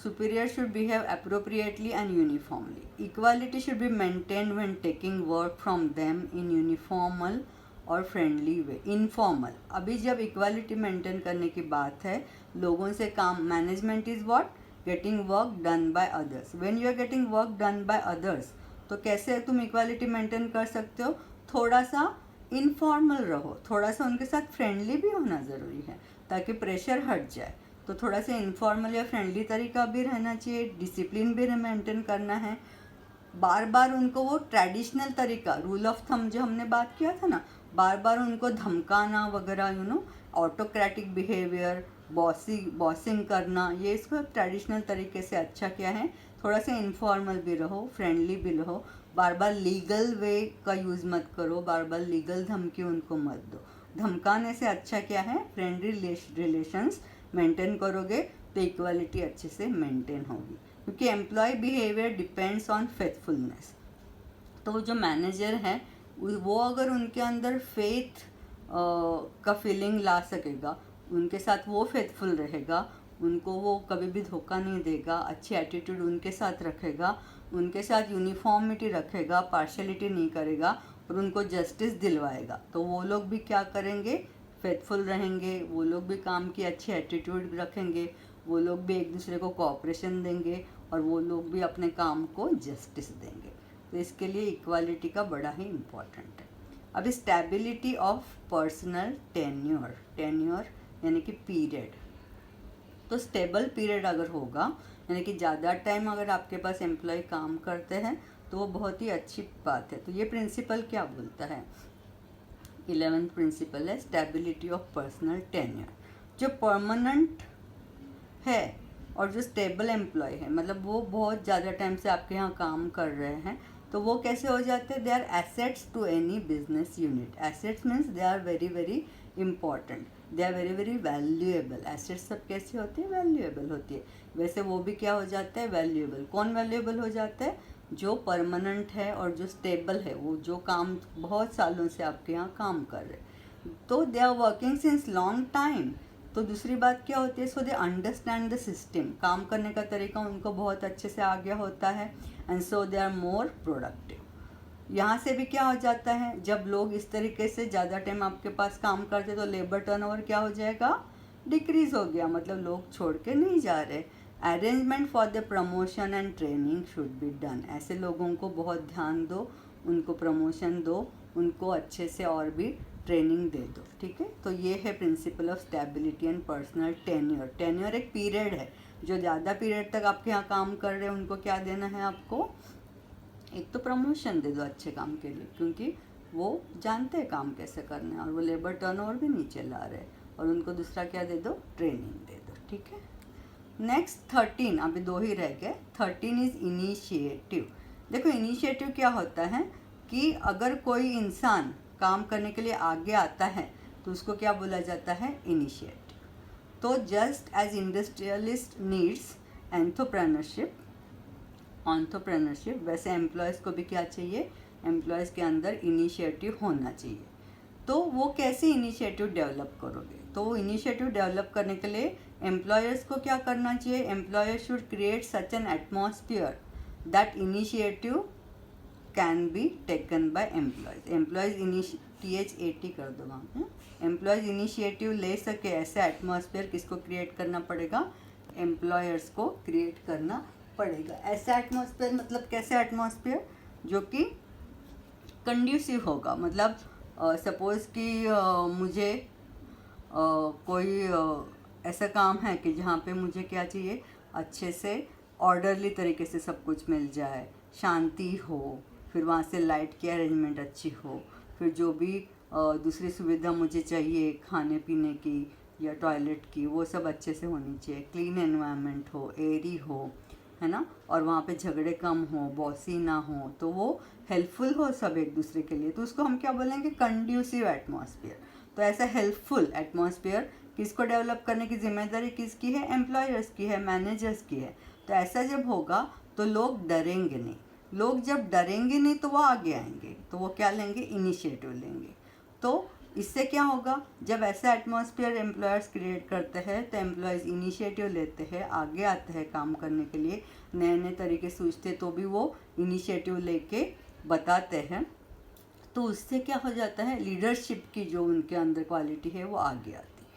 Superior should behave appropriately and uniformly. Equality should be maintained when taking work from them in uniformal और फ्रेंडली वे। इनफॉर्मल, अभी जब इक्वालिटी मेंटेन करने की बात है, लोगों से काम, management is what, getting work done by others. When you are getting work done by others, तो कैसे तुम इक्वालिटी मेंटेन कर सकते हो, थोड़ा सा इनफॉर्मल रहो, थोड़ा सा उनके साथ फ्रेंडली भी होना ज़रूरी है ताकि प्रेशर हट जाए। तो थोड़ा सा इनफॉर्मल या फ्रेंडली तरीका भी रहना चाहिए, डिसिप्लिन भी मेंटेन करना है। बार बार उनको वो ट्रेडिशनल तरीका, रूल ऑफ थंब जो हमने बात किया था ना, बार बार उनको धमकाना वगैरह, ऑटोक्रेटिक बिहेवियर, बॉसिंग करना, ये इसको ट्रेडिशनल तरीके से अच्छा क्या है, थोड़ा सा इनफॉर्मल भी रहो, फ्रेंडली भी रहो। बार बार लीगल वे का यूज़ मत करो, बार बार लीगल धमकी उनको मत दो। धमकाने से अच्छा क्या है, फ्रेंडली रिलेशंस मेंटेन करोगे तो इक्वालिटी अच्छे से मेंटेन होगी, क्योंकि employ behaviour depends on faithfulness. तो जो मैनेजर है वो अगर उनके अंदर फेथ का फीलिंग ला सकेगा, उनके साथ वो फेथफुल रहेगा, उनको वो कभी भी धोखा नहीं देगा, अच्छी एटीट्यूड उनके साथ रखेगा, उनके साथ यूनिफॉर्मिटी रखेगा, पार्शलिटी नहीं करेगा और उनको जस्टिस दिलवाएगा, तो वो लोग भी क्या करेंगे, फेथफुल रहेंगे, वो लोग भी काम की अच्छी एटीट्यूड रखेंगे, वो लोग भी एक दूसरे को कोऑपरेशन देंगे और वो लोग भी अपने काम को जस्टिस देंगे। तो इसके लिए इक्वालिटी का बड़ा ही इम्पोर्टेंट है। अब stability of personal tenure, tenure यानी कि पीरियड। तो स्टेबल पीरियड अगर होगा, यानी कि ज़्यादा टाइम अगर आपके पास एम्प्लॉय काम करते हैं, तो वो बहुत ही अच्छी बात है। तो ये प्रिंसिपल क्या बोलता है, 11th प्रिंसिपल है स्टेबिलिटी ऑफ पर्सनल टेन्योर। जो परमानेंट है और जो स्टेबल एम्प्लॉय है, मतलब वो बहुत ज़्यादा टाइम से आपके यहाँ काम कर रहे हैं, तो वो कैसे हो जाते हैं, they are assets to any business unit. Assets means they are very very important, they are very very valuable. Assets सब कैसे होती है, वैल्यूएबल होती है। वैसे वो भी क्या हो जाता है, वैल्यूएबल। कौन वैल्यूएबल हो जाता है, जो परमानेंट है और जो स्टेबल है, वो जो काम बहुत सालों से आपके यहाँ काम कर रहे हैं, तो they are working since long time. तो दूसरी बात क्या होती है, so they understand the system, काम करने का तरीका उनको बहुत अच्छे से आ गया होता है, and so they are more productive. यहाँ से भी क्या हो जाता है, जब लोग इस तरीके से ज़्यादा टाइम आपके पास काम करते तो लेबर टर्नओवर क्या हो जाएगा, डिक्रीज हो गया, मतलब लोग छोड़ के नहीं जा रहे। Arrangement for the promotion and training should be done. ऐसे लोगों को बहुत ध्यान दो, उनको प्रमोशन दो, उनको अच्छे से और भी ट्रेनिंग दे दो, ठीक है। तो ये है principle of stability and personal tenure. Tenure एक पीरियड है, जो ज़्यादा पीरियड तक आपके यहाँ काम कर रहे हैं उनको क्या देना है, आपको एक तो प्रमोशन दे दो अच्छे काम के लिए, क्योंकि वो जानते हैं काम कैसे करना है और वो लेबर टर्नओवर भी नीचे ला रहे हैं, और उनको दूसरा क्या दे दो, ट्रेनिंग दे दो, ठीक है। नेक्स्ट 13, अभी 2 ही रह गए। 13 इज़ इनिशिएटिव। देखो इनिशिएटिव क्या होता है कि अगर कोई इंसान काम करने के लिए आगे आता है तो उसको क्या बोला जाता है, इनिशिएटिव। तो just as industrialist needs entrepreneurship वैसे एम्प्लॉयज़ को भी क्या चाहिए, एम्प्लॉयज़ के अंदर इनिशिएटिव होना चाहिए। तो वो कैसे इनिशिएटिव डेवलप करोगे, तो इनिशिएटिव डेवलप करने के लिए एम्प्लॉयर्स को क्या करना चाहिए, employer should create such an atmosphere that initiative can be taken by employees. Employees THAT कर दो वहाँ पे, एम्प्लॉयज़ इनिशिएटिव ले सके ऐसा एटमॉस्फेयर किसको क्रिएट करना पड़ेगा, एम्प्लॉयर्स को क्रिएट करना पड़ेगा। ऐसा एटमॉस्फेयर मतलब कैसे एटमॉस्फेयर, जो कि कंड्यूसिव होगा। मतलब सपोज़ कि मुझे कोई ऐसा काम है कि जहाँ पे मुझे क्या चाहिए, अच्छे से ऑर्डरली तरीके से सब कुछ मिल जाए, शांति हो, फिर वहाँ से लाइट की अरेंजमेंट अच्छी हो, फिर जो भी दूसरी सुविधा मुझे चाहिए खाने पीने की या टॉयलेट की वो सब अच्छे से होनी चाहिए, क्लीन एनवायरनमेंट हो, एयरी हो, है ना, और वहाँ पे झगड़े कम हो, बॉसी ना हो, तो वो हेल्पफुल हो सब एक दूसरे के लिए, तो उसको हम क्या बोलेंगे, कंड्यूसिव एटमॉस्फेयर। तो ऐसा हेल्पफुल एटमॉस्फेयर किसको डेवलप करने की जिम्मेदारी किसकी है, एम्प्लॉयर्स की है, मैनेजर्स की है। तो ऐसा जब होगा तो लोग डरेंगे नहीं, लोग जब डरेंगे नहीं तो वो आगे आएंगे, तो वो क्या लेंगे, इनिशिएटिव लेंगे। तो इससे क्या होगा, जब ऐसा एटमॉस्फेयर एम्प्लॉयर्स क्रिएट करते हैं तो एम्प्लॉयज़ इनिशिएटिव लेते हैं, आगे आते हैं काम करने के लिए, नए नए तरीके सोचते तो भी वो इनिशिएटिव लेके बताते हैं। तो उससे क्या हो जाता है, लीडरशिप की जो उनके अंदर क्वालिटी है वो आगे आती है।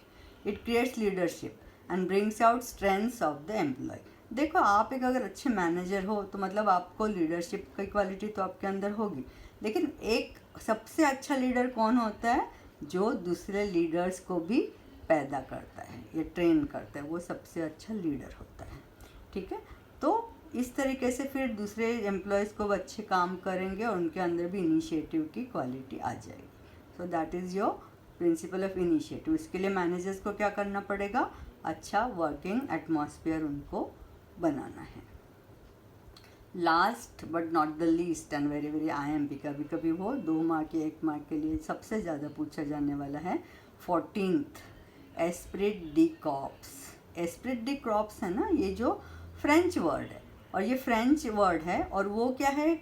It creates leadership and brings out strengths of the employee. देखो आप एक अगर अच्छे मैनेजर हो तो मतलब आपको लीडरशिप की क्वालिटी तो आपके अंदर होगी, लेकिन एक सबसे अच्छा लीडर कौन होता है, जो दूसरे लीडर्स को भी पैदा करता है या ट्रेन करता है, वो सबसे अच्छा लीडर होता है। ठीक है, तो इस तरीके से फिर दूसरे एम्प्लॉयज़ को अच्छे काम करेंगे और उनके अंदर भी इनिशिएटिव की क्वालिटी आ जाएगी। So that is your principle of initiative. इसके लिए मैनेजर्स को क्या करना पड़ेगा, अच्छा वर्किंग एटमॉस्फेयर उनको बनाना है। Last but not the least and very very IMP, कभी कभी वो 2 मार्क या 1 मार्क के लिए सबसे ज़्यादा पूछा जाने वाला है 14th, Esprit de corps. Esprit de corps है ना, ये जो फ्रेंच वर्ड है, और ये फ्रेंच वर्ड है, और वो क्या है,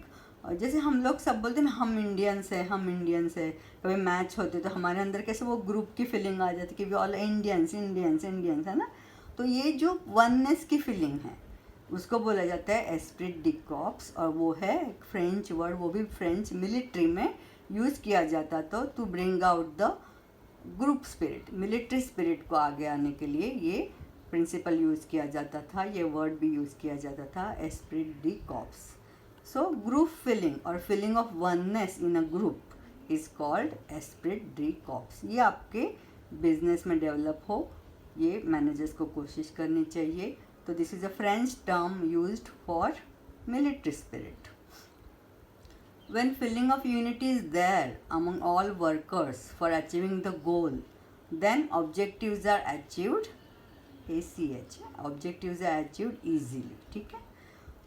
जैसे हम लोग सब बोलते हैं ना, हम इंडियंस है, हम इंडियंस है, कभी मैच होते तो हमारे अंदर कैसे वो ग्रुप की फीलिंग आ जाती कि we all Indians Indians Indians, है ना। तो ये जो वननेस की फीलिंग है उसको बोला जाता है एस्प्रिट डी कॉर्प्स, और वो है एक फ्रेंच वर्ड, वो भी फ्रेंच मिलिट्री में यूज़ किया जाता था to bring out the group spirit, military spirit को आगे आने के लिए ये प्रिंसिपल यूज़ किया जाता था, ये वर्ड भी यूज़ किया जाता था, esprit de corps. So group feeling और feeling of oneness in a group is called esprit de corps. ये आपके बिजनेस में डेवलप हो, ये मैनेजर्स को कोशिश करनी चाहिए। तो this is a French term used for military spirit. When feeling of unity is there among all workers for achieving the goal, then objectives are achieved, ACH, objectives are achieved easily। ठीक है,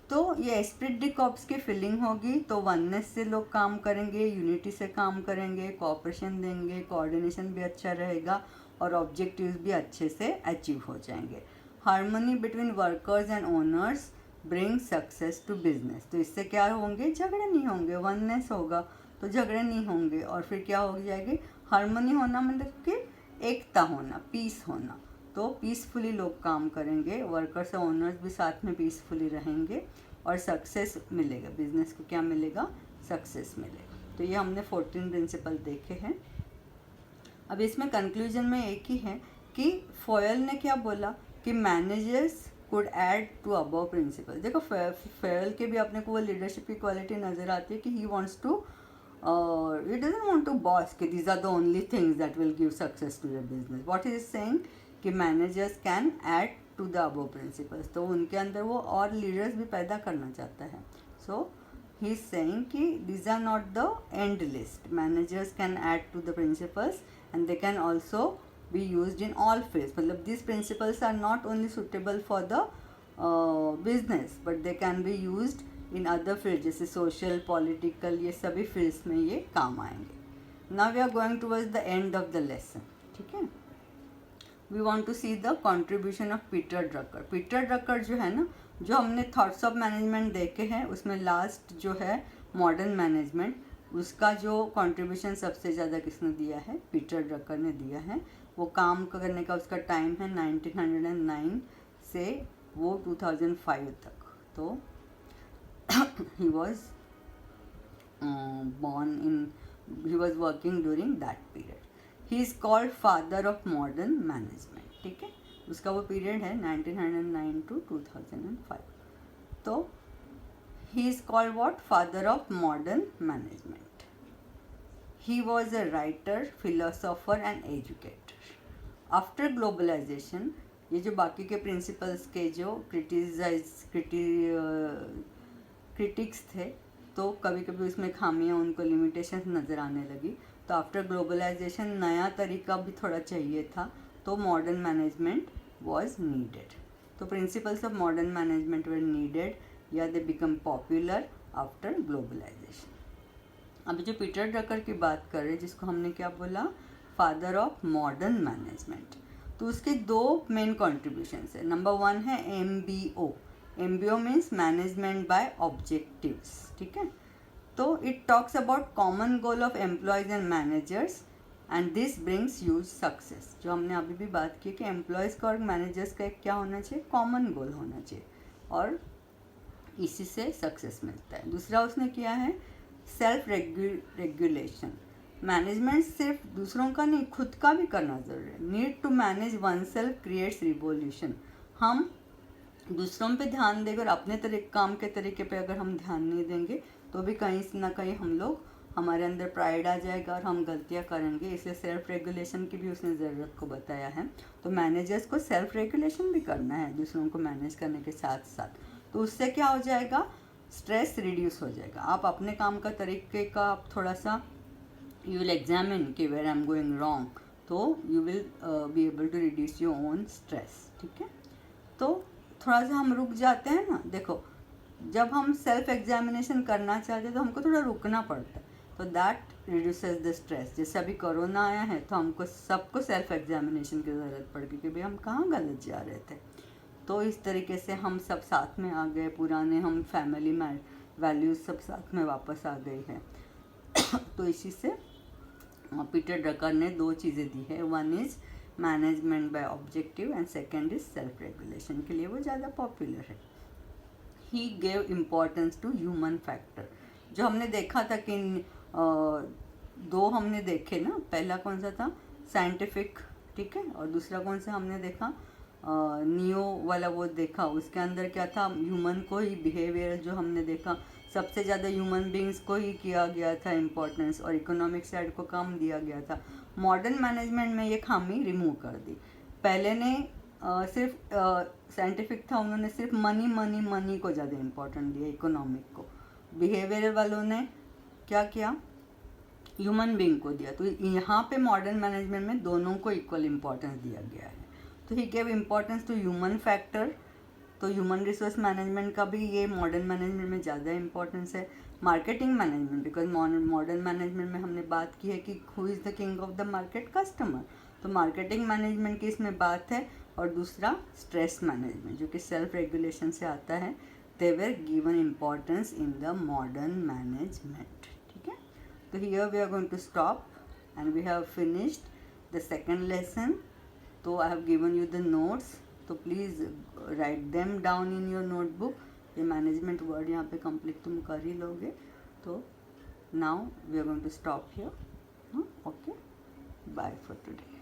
तो ये Esprit de corps की feeling होगी तो oneness से लोग काम करेंगे, यूनिटी से काम करेंगे, कोऑपरेशन देंगे, कोऑर्डिनेशन भी अच्छा रहेगा और ऑब्जेक्टिव्स भी अच्छे से अचीव हो जाएंगे। Harmony between workers and owners bring success to business. तो इससे क्या होंगे, झगड़े नहीं होंगे, वननेस होगा तो झगड़े नहीं होंगे, और फिर क्या हो जाएगी, हार्मनी होना मतलब कि एकता होना, पीस होना, तो पीसफुली लोग काम करेंगे, वर्कर्स और ओनर्स भी साथ में पीसफुली रहेंगे और सक्सेस मिलेगा, बिजनेस को क्या मिलेगा, सक्सेस मिलेगा। तो ये हमने 14 प्रिंसिपल देखे हैं। अब इसमें कंक्लूजन में एक ही है कि फॉयल ने क्या बोला कि managers could add to above principle. देखो फॉयल के भी अपने को वो लीडरशिप की क्वालिटी नज़र आती है कि he wants to, he doesn't want to boss कि these are the only things that will give success to your business. What he is saying कि managers can add to the above principles, तो उनके अंदर वो और leaders भी पैदा करना चाहता है। सो ही इज सेइंग कि these are not the end list. Managers can add to the principles and they can also be used in all fields. मतलब these principles are not only suitable for the business but they can be used in other field जैसे social, political, ये सभी fields में ये काम आएंगे। Now we are going towards the end of the lesson. ठीक है, we want to see the contribution of Peter Drucker. Peter Drucker जो है ना, जो हमने थॉट्स ऑफ मैनेजमेंट देखे हैं उसमें लास्ट जो है मॉडर्न मैनेजमेंट, उसका जो कंट्रीब्यूशन सबसे ज़्यादा किसने दिया है, पीटर ड्रकर ने दिया है. वो काम करने का उसका टाइम है 1909 से वो 2005 तक. तो he was born in, he was working during that period. He is called father of modern management. ठीक है, उसका वो पीरियड है 1909 to 2005. तो he is called what, father of modern management. He was a writer, philosopher and educator. After globalization, ये जो बाकी के प्रिंसिपल्स के जो क्रिटिक्स थे, तो कभी कभी उसमें खामियां, उनको लिमिटेशंस नज़र आने लगी. तो आफ्टर ग्लोबलाइजेशन नया तरीका भी थोड़ा चाहिए था, तो मॉडर्न मैनेजमेंट वॉज नीडेड. तो principles of modern management were needed या they become popular after globalization. अभी जो पीटर ड्रकर की बात कर रहे हैं, जिसको हमने क्या बोला, फादर ऑफ मॉडर्न मैनेजमेंट, तो उसके दो मेन कॉन्ट्रीब्यूशंस है. नंबर 1 है MBO. MBO means management by objectives. ठीक है, तो it talks about common goal of employees and managers and this brings huge success. जो हमने अभी भी बात की कि एम्प्लॉयज़ का और मैनेजर्स का एक क्या होना चाहिए, कॉमन गोल होना चाहिए, और इसी से सक्सेस मिलता है. दूसरा उसने किया है सेल्फ रेगुलेशन. मैनेजमेंट सिर्फ दूसरों का नहीं, खुद का भी करना ज़रूरी है. Need to manage oneself creates revolution. हम दूसरों पे ध्यान देकर अपने काम के तरीके पे अगर हम ध्यान नहीं देंगे तो भी कहीं ना कहीं हम लोग, हमारे अंदर प्राइड आ जाएगा और हम गलतियां करेंगे. इसलिए सेल्फ रेगुलेशन की भी उसने ज़रूरत को बताया है. तो मैनेजर्स को सेल्फ रेगुलेशन भी करना है दूसरों को मैनेज करने के साथ साथ. तो उससे क्या हो जाएगा, स्ट्रेस रिड्यूस हो जाएगा. आप अपने काम का तरीके का आप थोड़ा सा यू विल एग्जामिन कि where I am going wrong, तो you will be able to reduce your own stress. ठीक है, तो थोड़ा सा हम रुक जाते हैं ना. देखो, जब हम सेल्फ एग्जामिनेशन करना चाहते हैं तो हमको थोड़ा रुकना पड़ता है, तो दैट रिड्यूसेस द स्ट्रेस. जैसे अभी कोरोना आया है तो हमको सबको सेल्फ एग्जामिनेशन की ज़रूरत पड़ गई कि भाई हम कहाँ गलत जा रहे थे. तो इस तरीके से हम सब साथ में आ गए, पुराने हम फैमिली वैल्यूज़ सब साथ में वापस आ गई है. तो इसी से पीटर ड्रकर ने दो चीज़ें दी है. One is management by objective and second is self regulation. के लिए वो ज़्यादा पॉपुलर है. He gave importance to human factor. जो हमने देखा था कि दो हमने देखे ना, पहला कौन सा था, साइंटिफिक. ठीक है, और दूसरा कौन सा हमने देखा, नियो वाला वो देखा. उसके अंदर क्या था, ह्यूमन को ही बिहेवियर जो हमने देखा, सबसे ज़्यादा ह्यूमन बींग्स को ही किया गया था इम्पोर्टेंस, और इकोनॉमिक साइड को कम दिया गया था. मॉडर्न मैनेजमेंट में ये खामी रिमूव कर दी. पहले ने सिर्फ साइंटिफिक था, उन्होंने सिर्फ मनी को ज़्यादा इम्पोर्टेंट दिया, इकोनॉमिक को. बिहेवियर वालों ने क्या किया, ह्यूमन बींग को दिया. तो यहाँ पे मॉडर्न मैनेजमेंट में दोनों को इक्वल इम्पोर्टेंस दिया गया है. तो he gave importance to human factor. तो ह्यूमन रिसोर्स मैनेजमेंट का भी ये मॉडर्न मैनेजमेंट में ज़्यादा इम्पोर्टेंस है. Marketing management, because modern management में हमने बात की है कि who is the king of the market, customer. तो मार्केटिंग मैनेजमेंट की इसमें बात है. और दूसरा स्ट्रेस मैनेजमेंट जो कि सेल्फ रेगुलेशन से आता है. They were given importance in the modern management. ठीक है, तो here we are going to stop and we have finished the second lesson. तो I have given you the notes, तो please write them down in your notebook. ये management word यहाँ पे complete तुम कर ही लोगे. तो now we are going to stop here. Okay, bye for today.